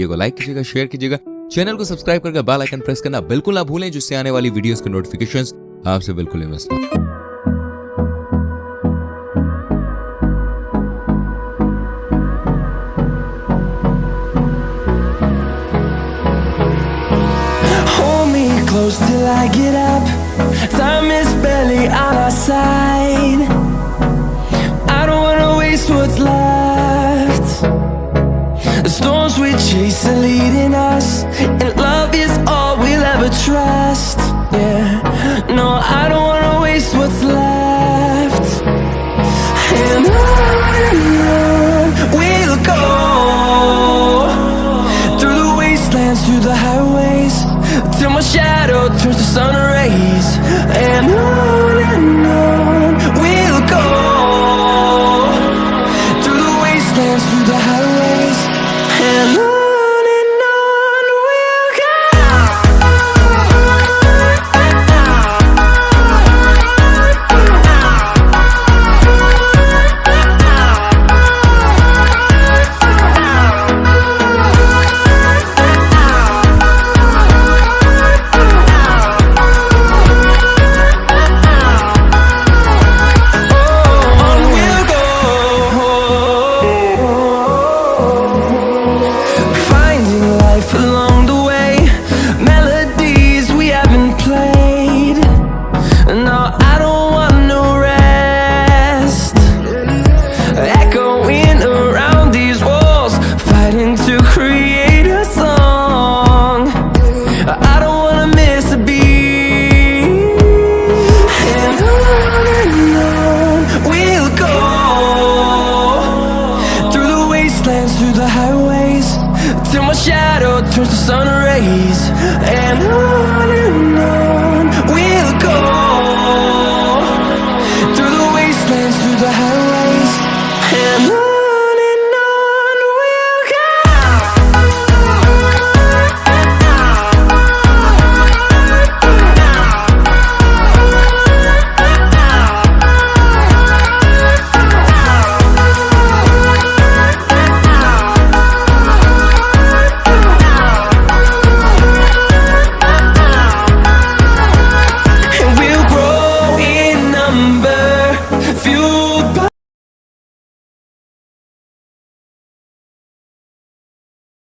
Video को like कीजिएगा, share कीजिएगा, चैनल को सब्सक्राइब करके बेल आइकन प्रेस करना बिल्कुल ना भूलें, जिससे आने वाली वीडियोस के नोटिफिकेशंस आपसे बिल्कुल मिस ना हो। Close till I get up. Time is barely on our side. I don't wanna waste what's left. The storms we chase are leading us, and love is all we'll ever trust. Yeah, no, I don't wanna waste what's left. And on we'll go, through the wastelands, through the highways, till my shadow turns to sun rays. And on we'll go, through the wastelands, through the highways, and on we'll go. Through the highways, till my shadow turns to sun rays. And on